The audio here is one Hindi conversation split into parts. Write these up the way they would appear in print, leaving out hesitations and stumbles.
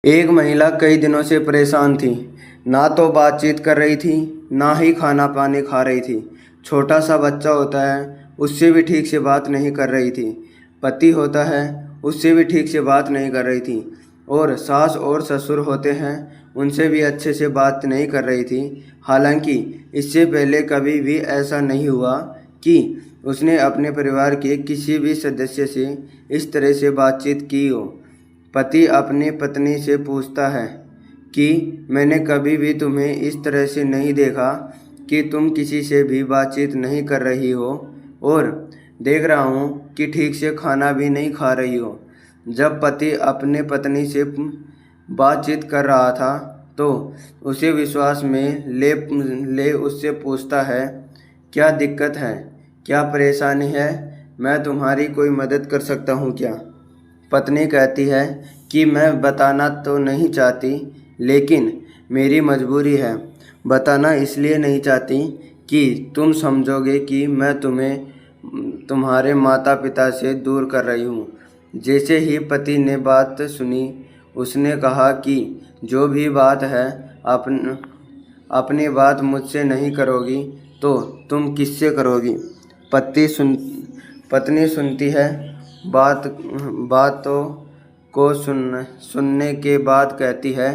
एक महिला कई दिनों से परेशान थी। ना तो बातचीत कर रही थी, ना ही खाना पानी खा रही थी। छोटा सा बच्चा होता है, उससे भी ठीक से बात नहीं कर रही थी। पति होता है, उससे भी ठीक से बात नहीं कर रही थी। और सास और ससुर होते हैं, उनसे भी अच्छे से बात नहीं कर रही थी। हालांकि इससे पहले कभी भी ऐसा नहीं हुआ कि उसने अपने परिवार के किसी भी सदस्य से इस तरह से बातचीत की हो। पति अपनी पत्नी से पूछता है कि मैंने कभी भी तुम्हें इस तरह से नहीं देखा कि तुम किसी से भी बातचीत नहीं कर रही हो, और देख रहा हूँ कि ठीक से खाना भी नहीं खा रही हो। जब पति अपने पत्नी से बातचीत कर रहा था तो उसे विश्वास में ले उससे पूछता है, क्या दिक्कत है, क्या परेशानी है, मैं तुम्हारी कोई मदद कर सकता हूँ क्या। पत्नी कहती है कि मैं बताना तो नहीं चाहती, लेकिन मेरी मजबूरी है। बताना इसलिए नहीं चाहती कि तुम समझोगे कि मैं तुम्हें तुम्हारे माता पिता से दूर कर रही हूँ। जैसे ही पति ने बात सुनी, उसने कहा कि जो भी बात है, अपनी बात मुझसे नहीं करोगी तो तुम किससे करोगी। पत्नी सुनती है। बातों को सुनने के बाद कहती है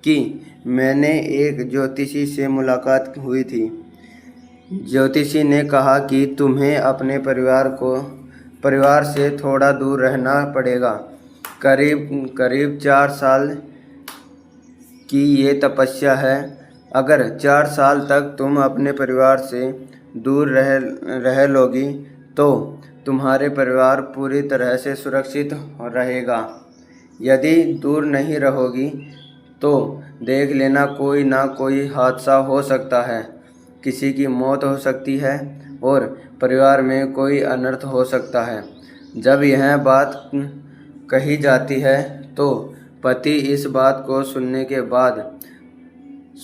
कि मैंने एक ज्योतिषी से मुलाकात हुई थी। ज्योतिषी ने कहा कि तुम्हें अपने परिवार से थोड़ा दूर रहना पड़ेगा। करीब करीब 4 साल की ये तपस्या है। अगर 4 साल तक तुम अपने परिवार से दूर रह लोगी तो तुम्हारे परिवार पूरी तरह से सुरक्षित रहेगा। यदि दूर नहीं रहोगी तो देख लेना, कोई ना कोई हादसा हो सकता है, किसी की मौत हो सकती है और परिवार में कोई अनर्थ हो सकता है। जब यह बात कही जाती है तो पति इस बात को सुनने के बाद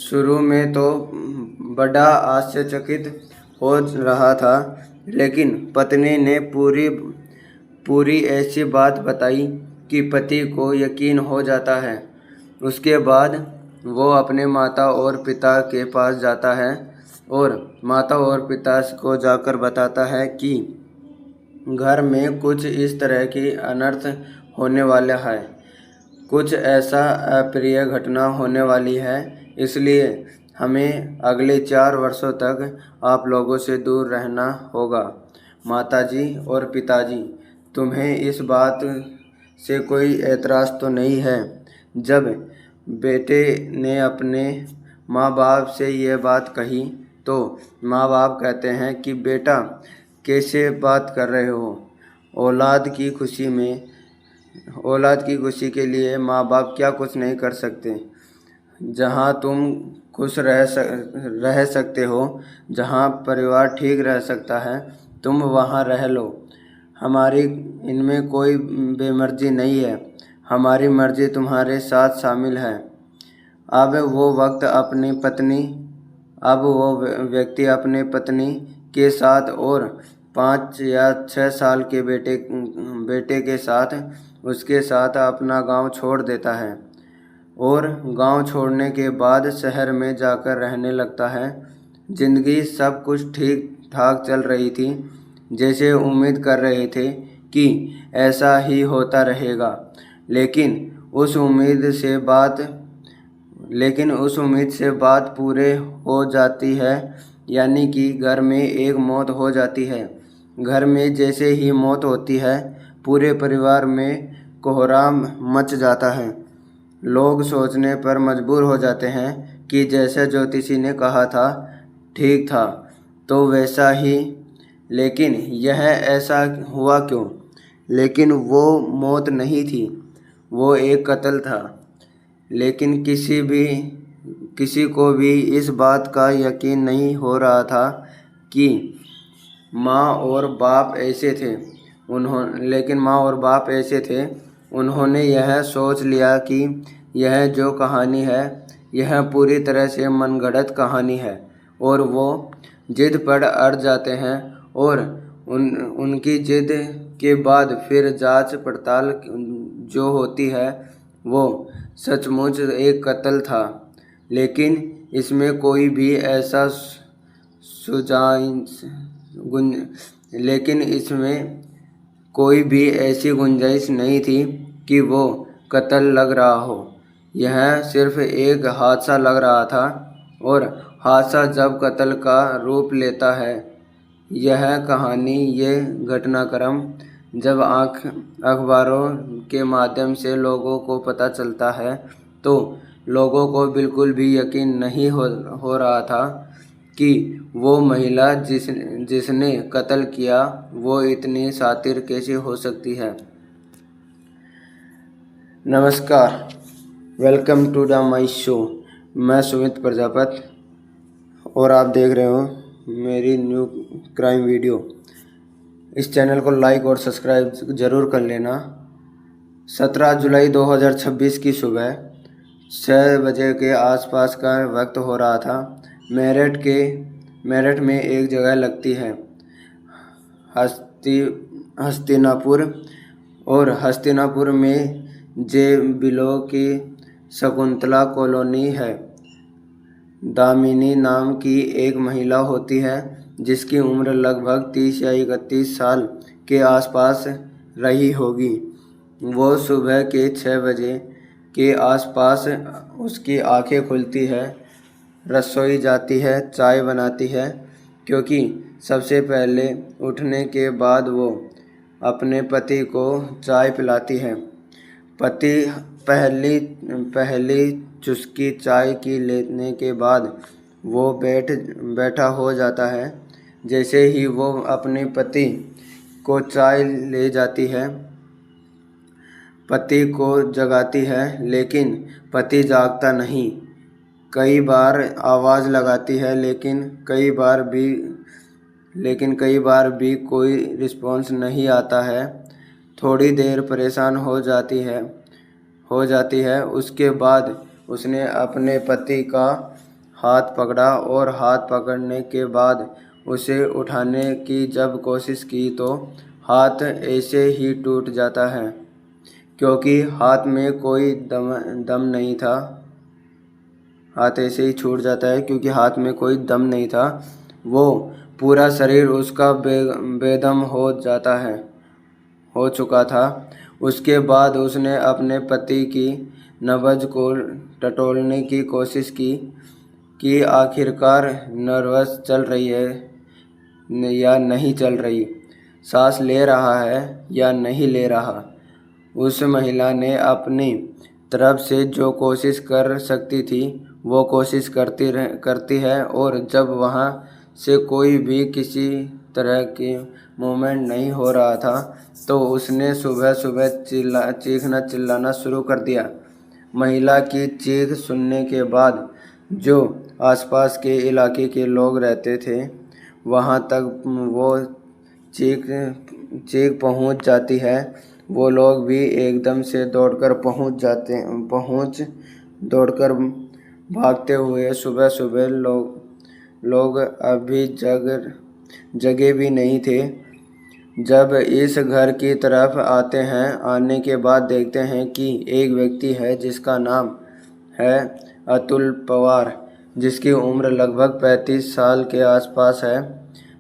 शुरू में तो बड़ा आश्चर्यचकित हो रहा था, लेकिन पत्नी ने पूरी ऐसी बात बताई कि पति को यकीन हो जाता है। उसके बाद वो अपने माता और पिता के पास जाता है और माता और पिता को जाकर बताता है कि घर में कुछ इस तरह की अनर्थ होने वाला है, कुछ ऐसा अप्रिय घटना होने वाली है, इसलिए हमें अगले 4 वर्षों तक आप लोगों से दूर रहना होगा। माताजी और पिताजी, तुम्हें इस बात से कोई एतराज़ तो नहीं है। जब बेटे ने अपने माँ बाप से ये बात कही तो माँ बाप कहते हैं कि बेटा, कैसे बात कर रहे हो। औलाद की खुशी के लिए माँ बाप क्या कुछ नहीं कर सकते। जहाँ तुम खुश रह सकते हो, जहाँ परिवार ठीक रह सकता है, तुम वहाँ रह लो। हमारी इनमें कोई बेमर्जी नहीं है, हमारी मर्जी तुम्हारे साथ शामिल है। अब वो व्यक्ति अपने पत्नी के साथ और 5 या 6 साल के बेटे के साथ उसके साथ अपना गांव छोड़ देता है और गांव छोड़ने के बाद शहर में जाकर रहने लगता है। जिंदगी सब कुछ ठीक ठाक चल रही थी, जैसे उम्मीद कर रहे थे कि ऐसा ही होता रहेगा। लेकिन उस उम्मीद से बात पूरे हो जाती है, यानी कि घर में एक मौत हो जाती है। घर में जैसे ही मौत होती है, पूरे परिवार में कोहराम मच जाता है। लोग सोचने पर मजबूर हो जाते हैं कि जैसा ज्योतिषी ने कहा था ठीक था, तो वैसा ही। लेकिन यह ऐसा हुआ क्यों? लेकिन वो मौत नहीं थी, वो एक कत्ल था। लेकिन किसी को भी इस बात का यकीन नहीं हो रहा था कि माँ और बाप ऐसे थे। उन्होंने यह सोच लिया कि यह जो कहानी है, यह पूरी तरह से मनगढ़ंत कहानी है, और वो जिद पर अड़ जाते हैं और उनकी जिद के बाद फिर जांच पड़ताल जो होती है वो सचमुच एक कत्ल था, लेकिन इसमें कोई भी ऐसा लेकिन इसमें कोई भी ऐसी गुंजाइश नहीं थी कि वो कत्ल लग रहा हो। यह सिर्फ एक हादसा लग रहा था, और हादसा जब कत्ल का रूप लेता है, यह कहानी, ये घटनाक्रम जब अखबारों के माध्यम से लोगों को पता चलता है, तो लोगों को बिल्कुल भी यकीन नहीं हो रहा था कि वो महिला जिसने कत्ल किया वो इतनी शातिर कैसे हो सकती है। नमस्कार, welcome to the my show. मैं सुमित प्रजापति और आप देख रहे हो मेरी न्यू क्राइम वीडियो। इस चैनल को लाइक और सब्सक्राइब ज़रूर कर लेना। 17 जुलाई 2026 की सुबह 6 बजे के आसपास का वक्त हो रहा था। मेरठ में एक जगह लगती है हस्तिनापुर, और हस्तिनापुर में जे बिलो की शकुंतला कॉलोनी है। दामिनी नाम की एक महिला होती है जिसकी उम्र लगभग 30 या 31 साल के आसपास रही होगी। वो सुबह के 6 बजे के आसपास उसकी आंखें खुलती है, रसोई जाती है, चाय बनाती है, क्योंकि सबसे पहले उठने के बाद वो अपने पति को चाय पिलाती है। पति पहली चुस्की चाय की लेने के बाद वो बैठा हो जाता है। जैसे ही वो अपने पति को चाय ले जाती है, पति को जगाती है, लेकिन पति जागता नहीं। कई बार आवाज़ लगाती है, लेकिन कई बार भी कोई रिस्पॉन्स नहीं आता है। थोड़ी देर परेशान हो जाती है। उसके बाद उसने अपने पति का हाथ पकड़ा, और हाथ पकड़ने के बाद उसे उठाने की जब कोशिश की तो हाथ ऐसे ही टूट जाता है, क्योंकि हाथ में कोई दम नहीं था। हाथ ऐसे ही छूट जाता है क्योंकि हाथ में कोई दम नहीं था। वो पूरा शरीर उसका बेदम हो चुका था। उसके बाद उसने अपने पति की नब्ज को टटोलने की कोशिश की कि आखिरकार नर्वस चल रही है या नहीं चल रही, सांस ले रहा है या नहीं ले रहा। उस महिला ने अपनी तरफ से जो कोशिश कर सकती थी वो कोशिश करती है, और जब वहाँ से कोई भी किसी तरह की मूवमेंट नहीं हो रहा था, तो उसने सुबह चीखना चिल्लाना शुरू कर दिया। महिला की चीख सुनने के बाद जो आसपास के इलाके के लोग रहते थे, वहाँ तक वो चीख पहुँच जाती है। वो लोग भी एकदम से दौड़कर भागते हुए सुबह लोग अभी जगे भी नहीं थे। जब इस घर की तरफ आने के बाद देखते हैं कि एक व्यक्ति है जिसका नाम है अतुल पवार, जिसकी उम्र लगभग 35 साल के आसपास है,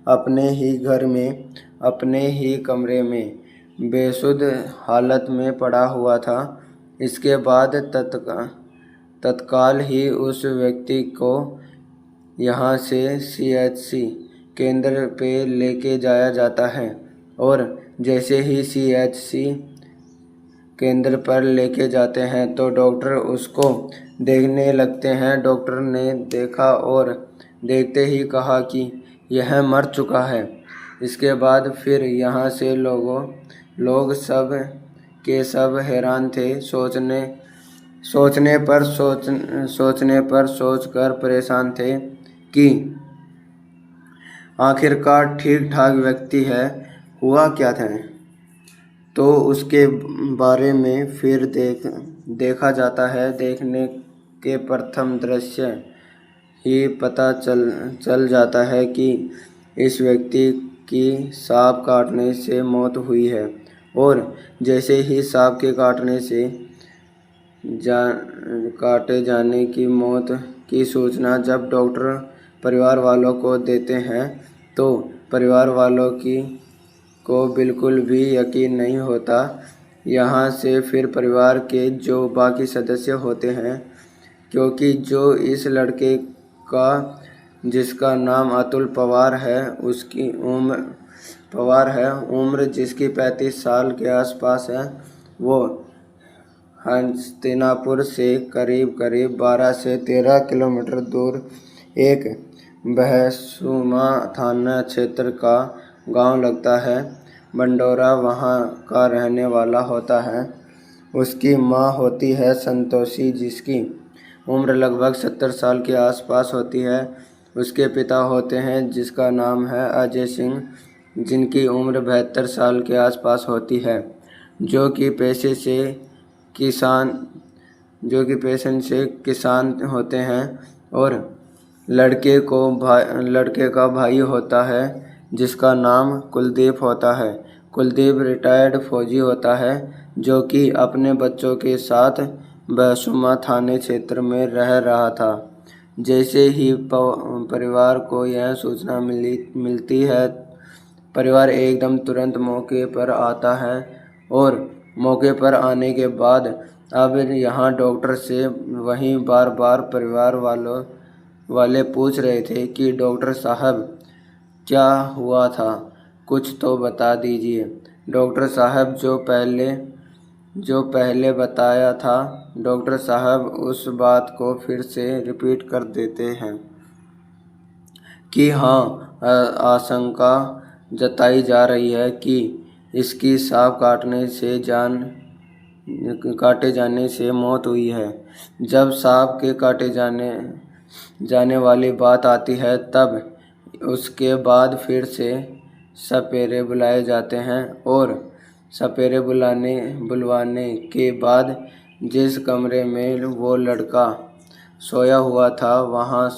अपने ही घर में अपने ही कमरे में बेसुध हालत में पड़ा हुआ था। इसके बाद तत्काल ही उस व्यक्ति को यहाँ से CHC केंद्र पे लेके जाया जाता है, और जैसे ही CHC केंद्र पर लेके जाते हैं तो डॉक्टर उसको देखने लगते हैं। डॉक्टर ने देखा और देखते ही कहा कि यह मर चुका है। इसके बाद फिर यहाँ से लोग सब के सब हैरान थे, सोचने पर सोचकर परेशान थे कि आखिरकार ठीक ठाक व्यक्ति है, हुआ क्या था। तो उसके बारे में फिर देखा जाता है। देखने के प्रथम दृश्य ही पता चल जाता है कि इस व्यक्ति की सांप काटने से मौत हुई है, और जैसे ही सांप के काटने से काटे जाने की मौत की सूचना जब डॉक्टर परिवार वालों को देते हैं तो परिवार वालों को बिल्कुल भी यकीन नहीं होता। यहाँ से फिर परिवार के जो बाकी सदस्य होते हैं, क्योंकि जो इस लड़के का जिसका नाम अतुल पवार है उसकी उम्र जिसकी 35 साल के आसपास है, वो हस्तिनापुर से करीब 12 से 13 किलोमीटर दूर एक बहसुमा थाना क्षेत्र का गांव लगता है। बंडोरा वहां का रहने वाला होता है। उसकी मां होती है संतोषी, जिसकी उम्र लगभग 70 साल के आसपास होती है। उसके पिता होते हैं जिसका नाम है अजय सिंह, जिनकी उम्र 72 साल के आसपास होती है, जो कि पेशे से किसान होते हैं। और लड़के का भाई होता है जिसका नाम कुलदीप होता है। कुलदीप रिटायर्ड फौजी होता है, जो कि अपने बच्चों के साथ बहसुमा थाने क्षेत्र में रह रहा था। जैसे ही परिवार को यह सूचना मिलती है, परिवार एकदम तुरंत मौके पर आता है। और मौके पर आने के बाद अब यहाँ डॉक्टर से वहीं बार बार परिवार वाले पूछ रहे थे कि डॉक्टर साहब क्या हुआ था, कुछ तो बता दीजिए। डॉक्टर साहब जो पहले बताया था, डॉक्टर साहब उस बात को फिर से रिपीट कर देते हैं कि हाँ, आशंका जताई जा रही है कि इसकी सांप काटे जाने से मौत हुई है। जब सांप के काटे जाने वाली बात आती है, तब उसके बाद फिर से सपेरे बुलाए जाते हैं। और सपेरे बुलवाने के बाद जिस कमरे में वो लड़का सोया हुआ था, वहाँ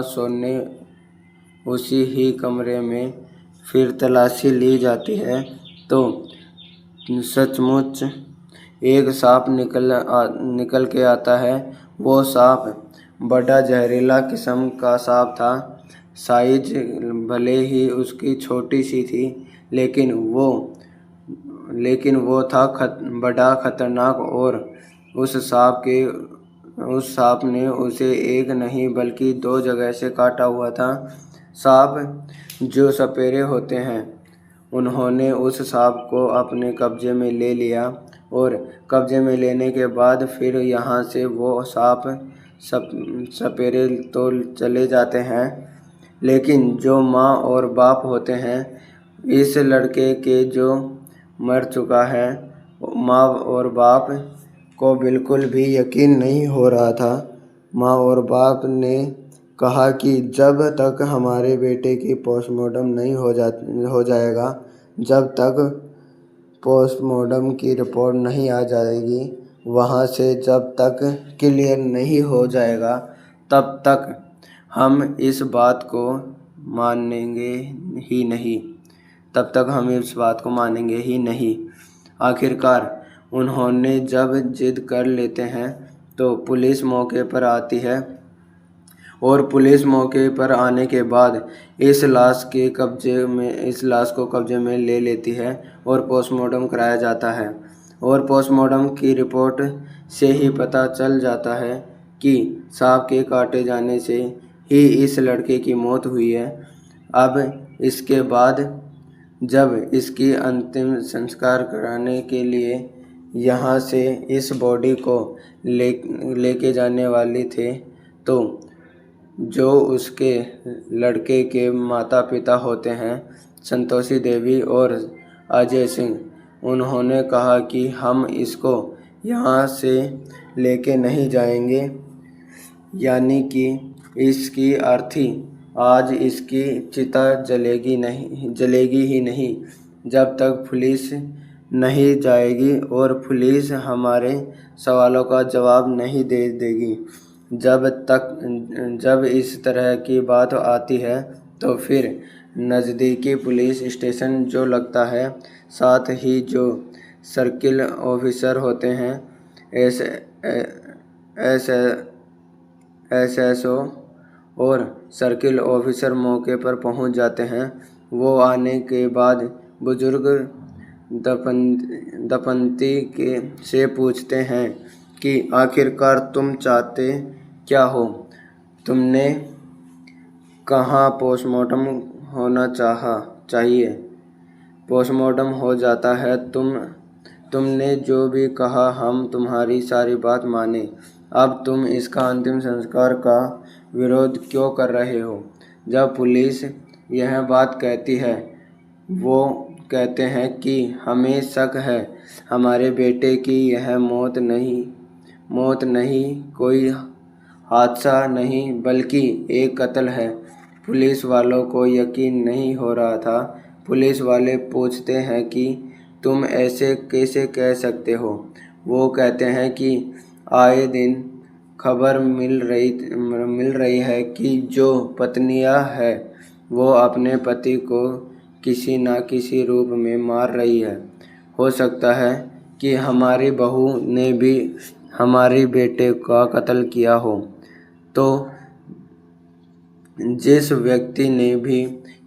सोने उसी ही कमरे में फिर तलाशी ली जाती है, तो सचमुच एक सांप निकल के आता है। वो सांप बड़ा जहरीला किस्म का सांप था। साइज भले ही उसकी छोटी सी थी, लेकिन वो था बड़ा खतरनाक। और उस सांप ने उसे एक नहीं बल्कि 2 जगह से काटा हुआ था। सांप जो सपेरे होते हैं, उन्होंने उस सांप को अपने कब्जे में ले लिया। और कब्जे में लेने के बाद फिर यहाँ से वो सपेरे तो चले जाते हैं, लेकिन जो माँ और बाप होते हैं इस लड़के के, जो मर चुका है, माँ और बाप को बिल्कुल भी यकीन नहीं हो रहा था। माँ और बाप ने कहा कि जब तक हमारे बेटे की पोस्टमार्टम नहीं हो जाएगा, जब तक पोस्टमार्टम की रिपोर्ट नहीं आ जाएगी, वहाँ से जब तक क्लियर नहीं हो जाएगा, तब तक हम इस बात को मानेंगे ही नहीं। आखिरकार उन्होंने जब जिद कर लेते हैं तो पुलिस मौके पर आती है। और पुलिस मौके पर आने के बाद इस लाश को कब्जे में ले लेती है और पोस्टमार्टम कराया जाता है। और पोस्टमार्टम की रिपोर्ट से ही पता चल जाता है कि सांप के काटे जाने से ही इस लड़के की मौत हुई है। अब इसके बाद जब इसकी अंतिम संस्कार कराने के लिए यहाँ से इस बॉडी को लेके जाने वाले थे, तो जो उसके लड़के के माता पिता होते हैं, संतोषी देवी और अजय सिंह, उन्होंने कहा कि हम इसको यहाँ से लेके नहीं जाएंगे, यानी कि इसकी अर्थी आज इसकी चिता जलेगी ही नहीं जब तक पुलिस नहीं जाएगी और पुलिस हमारे सवालों का जवाब नहीं दे देगी। जब इस तरह की बात आती है तो फिर नज़दीकी पुलिस स्टेशन जो लगता है, साथ ही जो सर्किल ऑफिसर होते हैं, एसएसओ और सर्किल ऑफिसर मौके पर पहुंच जाते हैं। वो आने के बाद बुजुर्ग दंपति से पूछते हैं कि आखिरकार तुम चाहते क्या हो? तुमने कहा पोस्टमार्टम होना चाहिए। पोस्टमार्टम हो जाता है। तुमने जो भी कहा हम तुम्हारी सारी बात माने। अब तुम इसका अंतिम संस्कार का विरोध क्यों कर रहे हो? जब पुलिस यह बात कहती है, वो कहते हैं कि हमें शक है हमारे बेटे की यह मौत नहीं, कोई हादसा नहीं बल्कि एक कत्ल है। पुलिस वालों को यकीन नहीं हो रहा था। पुलिस वाले पूछते हैं कि तुम ऐसे कैसे कह सकते हो? वो कहते हैं कि आए दिन खबर मिल रही है कि जो पत्नियां हैं वो अपने पति को किसी न किसी रूप में मार रही है। हो सकता है कि हमारी बहू ने भी हमारे बेटे का कत्ल किया हो। तो जिस व्यक्ति ने भी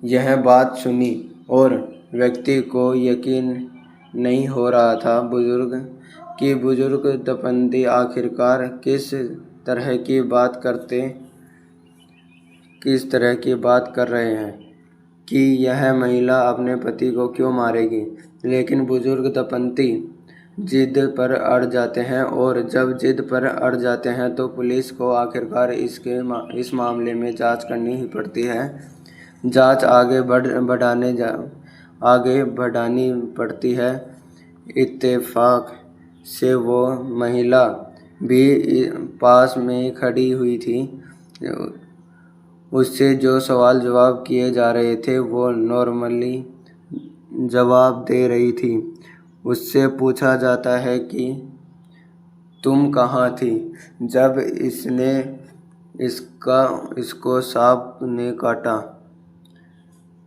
यह बात सुनी और व्यक्ति को यकीन नहीं हो रहा था बुजुर्ग दंपति आखिरकार किस तरह की बात कर रहे हैं कि यह महिला अपने पति को क्यों मारेगी। लेकिन बुजुर्ग दंपति जिद पर अड़ जाते हैं और जब जिद पर अड़ जाते हैं तो पुलिस को आखिरकार इस मामले में जांच करनी ही पड़ती है। जांच आगे बढ़ानी पड़ती है। इत्तेफाक से वो महिला भी पास में खड़ी हुई थी। उससे जो सवाल जवाब किए जा रहे थे वो नॉर्मली जवाब दे रही थी। उससे पूछा जाता है कि तुम कहाँ थी जब इसको सांप ने काटा?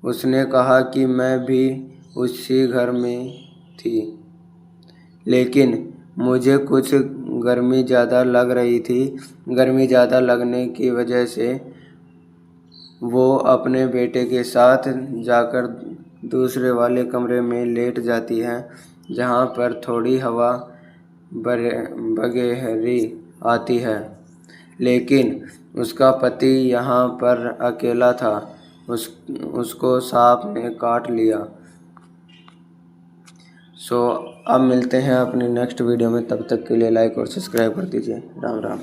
उसने कहा कि मैं भी उसी घर में थी, लेकिन मुझे कुछ गर्मी ज़्यादा लग रही थी। गर्मी ज़्यादा लगने की वजह से वो अपने बेटे के साथ जाकर दूसरे वाले कमरे में लेट जाती है, जहाँ पर थोड़ी हवा बगेहरी आती है। लेकिन उसका पति यहाँ पर अकेला था। उसको सांप ने काट लिया। अब मिलते हैं अपने नेक्स्ट वीडियो में। तब तक के लिए लाइक और सब्सक्राइब कर दीजिए। राम राम।